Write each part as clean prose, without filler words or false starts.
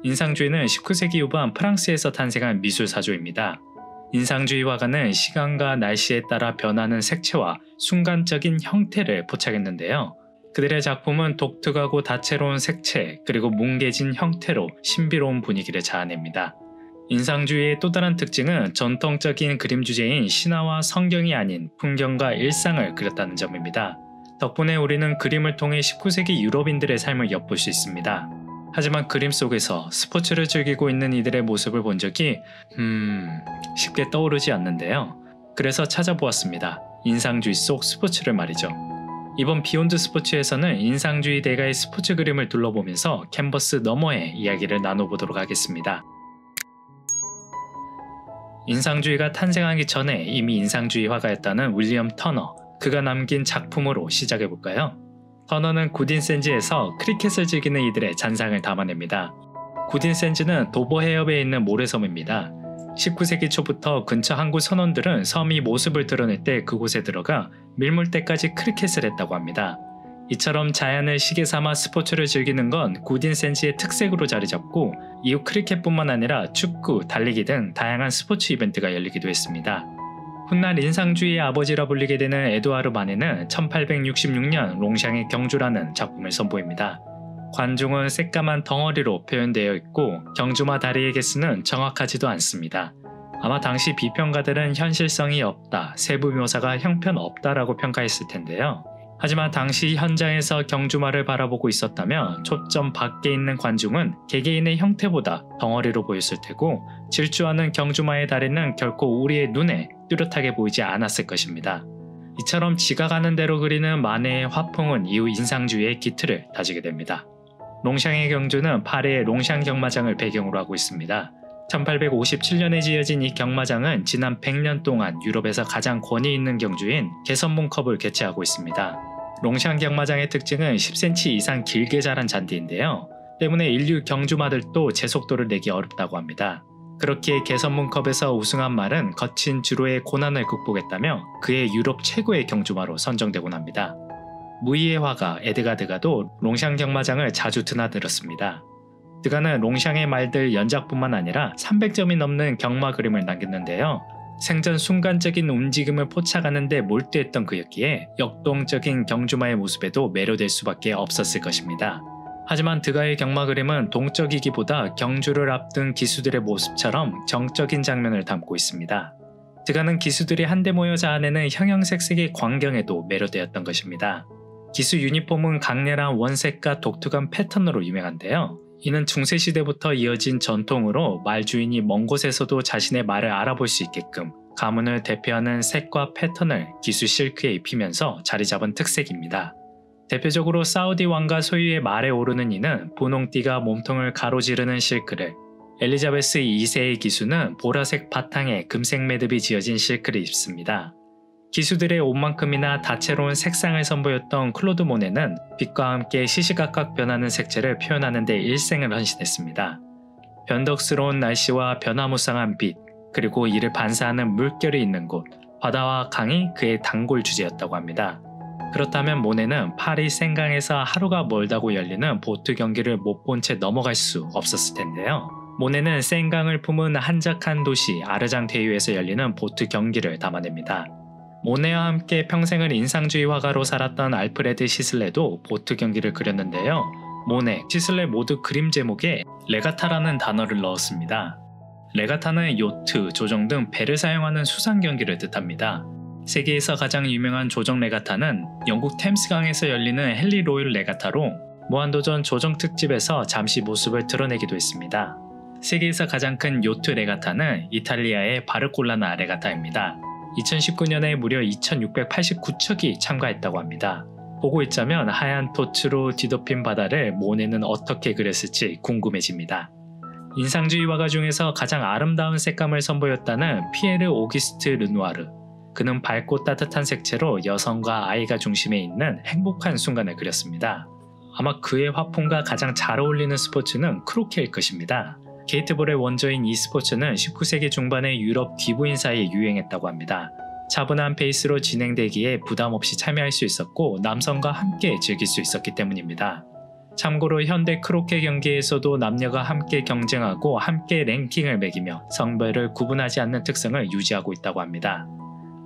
인상주의는 19세기 후반 프랑스에서 탄생한 미술사조입니다. 인상주의 화가는 시간과 날씨에 따라 변하는 색채와 순간적인 형태를 포착했는데요. 그들의 작품은 독특하고 다채로운 색채 그리고 뭉개진 형태로 신비로운 분위기를 자아냅니다. 인상주의의 또 다른 특징은 전통적인 그림 주제인 신화와 성경이 아닌 풍경과 일상을 그렸다는 점입니다. 덕분에 우리는 그림을 통해 19세기 유럽인들의 삶을 엿볼 수 있습니다. 하지만 그림 속에서 스포츠를 즐기고 있는 이들의 모습을 본 적이 쉽게 떠오르지 않는데요. 그래서 찾아보았습니다. 인상주의 속 스포츠를 말이죠. 이번 비욘드 스포츠에서는 인상주의 대가의 스포츠 그림을 둘러보면서 캔버스 너머의 이야기를 나눠보도록 하겠습니다. 인상주의가 탄생하기 전에 이미 인상주의 화가였다는 윌리엄 터너, 그가 남긴 작품으로 시작해볼까요? 터너는 굿인센즈에서 크리켓을 즐기는 이들의 잔상을 담아냅니다. 굿인센즈는 도보 해협에 있는 모래섬입니다. 19세기 초부터 근처 항구 선원들은 섬이 모습을 드러낼 때 그곳에 들어가 밀물 때까지 크리켓을 했다고 합니다. 이처럼 자연을 시계 삼아 스포츠를 즐기는 건 굿인센즈의 특색으로 자리잡고 이후 크리켓뿐만 아니라 축구, 달리기 등 다양한 스포츠 이벤트가 열리기도 했습니다. 훗날 인상주의의 아버지라 불리게 되는 에두아르 마네는 1866년 롱샹의 경주라는 작품을 선보입니다. 관중은 새까만 덩어리로 표현되어 있고 경주마 다리의 개수는 정확하지도 않습니다. 아마 당시 비평가들은 현실성이 없다, 세부 묘사가 형편없다라고 평가했을 텐데요. 하지만 당시 현장에서 경주마를 바라보고 있었다면 초점 밖에 있는 관중은 개개인의 형태보다 덩어리로 보였을 테고 질주하는 경주마의 다리는 결코 우리의 눈에 뚜렷하게 보이지 않았을 것입니다. 이처럼 지각하는 대로 그리는 마네의 화풍은 이후 인상주의의 기틀을 다지게 됩니다. 롱샹의 경주는 파리의 롱샹 경마장을 배경으로 하고 있습니다. 1857년에 지어진 이 경마장은 지난 100년 동안 유럽에서 가장 권위 있는 경주인 개선문컵을 개최하고 있습니다. 롱샹 경마장의 특징은 10cm 이상 길게 자란 잔디인데요. 때문에 인류 경주마들도 제속도를 내기 어렵다고 합니다. 그렇기에 개선문컵에서 우승한 말은 거친 주로의 고난을 극복했다며 그의 유럽 최고의 경주마로 선정되곤 합니다. 무이의 화가 에드가 드가도 롱샹 경마장을 자주 드나들었습니다. 드가는 롱샹의 말들 연작뿐만 아니라 300점이 넘는 경마 그림을 남겼는데요. 생전 순간적인 움직임을 포착하는 데 몰두했던 그였기에 역동적인 경주마의 모습에도 매료될 수밖에 없었을 것입니다. 하지만 드가의 경마 그림은 동적이기보다 경주를 앞둔 기수들의 모습처럼 정적인 장면을 담고 있습니다. 드가는 기수들이 한데 모여 자아내는 형형색색의 광경에도 매료되었던 것입니다. 기수 유니폼은 강렬한 원색과 독특한 패턴으로 유명한데요. 이는 중세시대부터 이어진 전통으로 말 주인이 먼 곳에서도 자신의 말을 알아볼 수 있게끔 가문을 대표하는 색과 패턴을 기수 실크에 입히면서 자리잡은 특색입니다. 대표적으로 사우디 왕가 소유의 말에 오르는 이는 분홍띠가 몸통을 가로지르는 실크를, 엘리자베스 2세의 기수는 보라색 바탕에 금색 매듭이 지어진 실크를 입습니다. 기수들의 옷만큼이나 다채로운 색상을 선보였던 클로드 모네는 빛과 함께 시시각각 변하는 색채를 표현하는 데 일생을 헌신했습니다. 변덕스러운 날씨와 변화무쌍한 빛, 그리고 이를 반사하는 물결이 있는 곳, 바다와 강이 그의 단골 주제였다고 합니다. 그렇다면 모네는 파리 생강에서 하루가 멀다고 열리는 보트 경기를 못 본 채 넘어갈 수 없었을 텐데요. 모네는 생강을 품은 한적한 도시 아르장테유에서 열리는 보트 경기를 담아냅니다. 모네와 함께 평생을 인상주의 화가로 살았던 알프레드 시슬레도 보트 경기를 그렸는데요. 모네, 시슬레 모두 그림 제목에 레가타라는 단어를 넣었습니다. 레가타는 요트, 조정 등 배를 사용하는 수상 경기를 뜻합니다. 세계에서 가장 유명한 조정 레가타는 영국 템스강에서 열리는 헨리 로열 레가타로 무한도전 조정 특집에서 잠시 모습을 드러내기도 했습니다. 세계에서 가장 큰 요트 레가타는 이탈리아의 바르콜라나 레가타입니다. 2019년에 무려 2689척이 참가했다고 합니다. 보고 있자면 하얀 토츠로 뒤덮인 바다를 모네는 어떻게 그렸을지 궁금해집니다. 인상주의 화가 중에서 가장 아름다운 색감을 선보였다는 피에르 오기스트 르누아르. 그는 밝고 따뜻한 색채로 여성과 아이가 중심에 있는 행복한 순간을 그렸습니다. 아마 그의 화풍과 가장 잘 어울리는 스포츠는 크로케일 것입니다. 게이트볼의 원조인 이 스포츠는 19세기 중반에 유럽 귀부인 사이에 유행했다고 합니다. 차분한 페이스로 진행되기에 부담 없이 참여할 수 있었고 남성과 함께 즐길 수 있었기 때문입니다. 참고로 현대 크로켓 경기에서도 남녀가 함께 경쟁하고 함께 랭킹을 매기며 성별을 구분하지 않는 특성을 유지하고 있다고 합니다.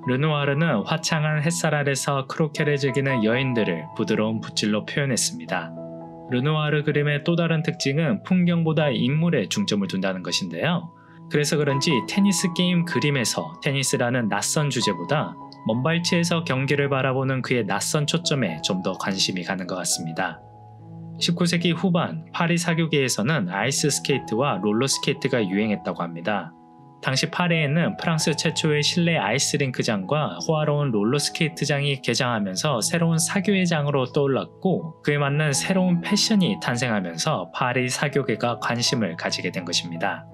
르누아르는 화창한 햇살 아래서 크로켓을 즐기는 여인들을 부드러운 붓질로 표현했습니다. 르누아르 그림의 또 다른 특징은 풍경보다 인물에 중점을 둔다는 것인데요. 그래서 그런지 테니스 게임 그림에서 테니스라는 낯선 주제보다 먼발치에서 경기를 바라보는 그의 낯선 초점에 좀 더 관심이 가는 것 같습니다. 19세기 후반 파리 사교계에서는 아이스 스케이트와 롤러 스케이트가 유행했다고 합니다. 당시 파리에는 프랑스 최초의 실내 아이스링크장과 호화로운 롤러스케이트장이 개장하면서 새로운 사교의 장으로 떠올랐고 그에 맞는 새로운 패션이 탄생하면서 파리 사교계가 관심을 가지게 된 것입니다.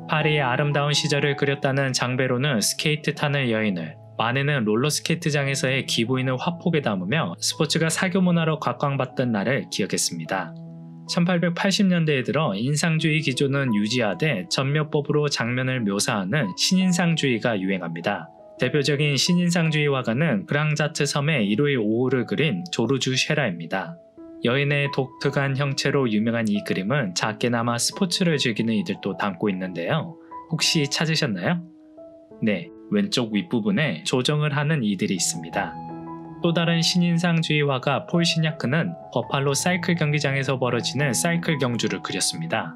파리의 아름다운 시절을 그렸다는 장베로는 스케이트 타는 여인을, 마네는 롤러스케이트장에서의 기부인을 화폭에 담으며 스포츠가 사교 문화로 각광받던 날을 기억했습니다. 1880년대에 들어 인상주의 기조는 유지하되 전묘법으로 장면을 묘사하는 신인상주의가 유행합니다. 대표적인 신인상주의 화가는 그랑자트 섬의 1호의 5호를 그린 조르주 쉐라입니다. 여인의 독특한 형체로 유명한 이 그림은 작게나마 스포츠를 즐기는 이들도 담고 있는데요. 혹시 찾으셨나요? 네, 왼쪽 윗부분에 조정을 하는 이들이 있습니다. 또 다른 신인상주의 화가 폴 시냐크는 버팔로 사이클 경기장에서 벌어지는 사이클 경주를 그렸습니다.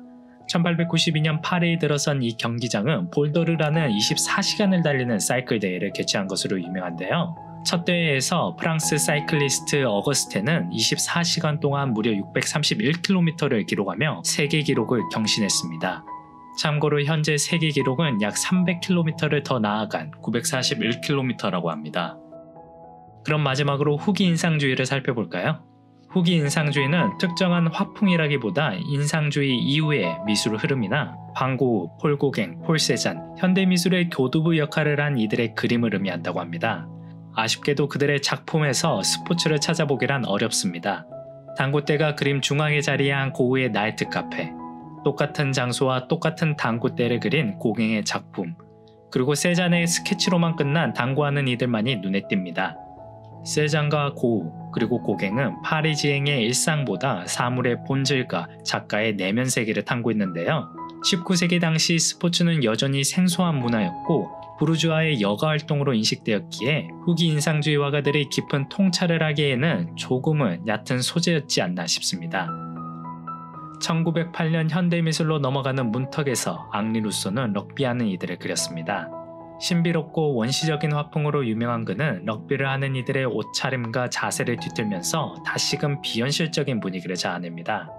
1892년 파리에 들어선 이 경기장은 볼더르라는 24시간을 달리는 사이클 대회를 개최한 것으로 유명한데요. 첫 대회에서 프랑스 사이클리스트 어거스테는 24시간 동안 무려 631km를 기록하며 세계 기록을 경신했습니다. 참고로 현재 세계 기록은 약 300km를 더 나아간 941km라고 합니다. 그럼 마지막으로 후기 인상주의를 살펴볼까요? 후기 인상주의는 특정한 화풍이라기보다 인상주의 이후의 미술 흐름이나 방고우, 폴 고갱, 폴 세잔, 현대미술의 교두부 역할을 한 이들의 그림을 의미한다고 합니다. 아쉽게도 그들의 작품에서 스포츠를 찾아보기란 어렵습니다. 당구대가 그림 중앙에 자리한 고우의 나이트 카페, 똑같은 장소와 똑같은 당구대를 그린 고갱의 작품, 그리고 세잔의 스케치로만 끝난 당구하는 이들만이 눈에 띕니다. 세잔과 고우 그리고 고갱은 파리지행의 일상보다 사물의 본질과 작가의 내면 세계를 탐구했는데요. 19세기 당시 스포츠는 여전히 생소한 문화였고 부르주아의 여가 활동으로 인식되었기에 후기 인상주의 화가들이 깊은 통찰을 하기에는 조금은 얕은 소재였지 않나 싶습니다. 1908년 현대미술로 넘어가는 문턱에서 앙리 루소는 럭비하는 이들을 그렸습니다. 신비롭고 원시적인 화풍으로 유명한 그는 럭비를 하는 이들의 옷차림과 자세를 뒤틀면서 다시금 비현실적인 분위기를 자아냅니다.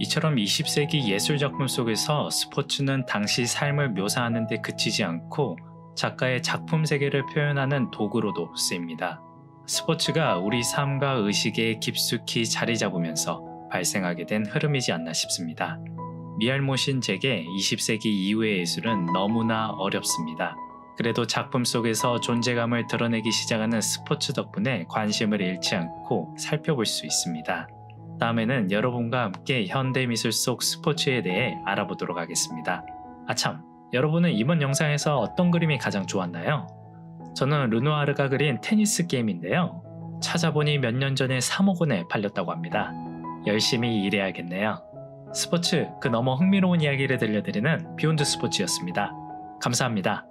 이처럼 20세기 예술작품 속에서 스포츠는 당시 삶을 묘사하는 데 그치지 않고 작가의 작품 세계를 표현하는 도구로도 쓰입니다. 스포츠가 우리 삶과 의식에 깊숙이 자리 잡으면서 발생하게 된 흐름이지 않나 싶습니다. 미알못인 제게 20세기 이후의 예술은 너무나 어렵습니다. 그래도 작품 속에서 존재감을 드러내기 시작하는 스포츠 덕분에 관심을 잃지 않고 살펴볼 수 있습니다. 다음에는 여러분과 함께 현대미술 속 스포츠에 대해 알아보도록 하겠습니다. 아참, 여러분은 이번 영상에서 어떤 그림이 가장 좋았나요? 저는 르누아르가 그린 테니스 게임인데요. 찾아보니 몇 년 전에 3억 원에 팔렸다고 합니다. 열심히 일해야겠네요. 스포츠 그 너머 흥미로운 이야기를 들려드리는 비욘드 스포츠였습니다. 감사합니다.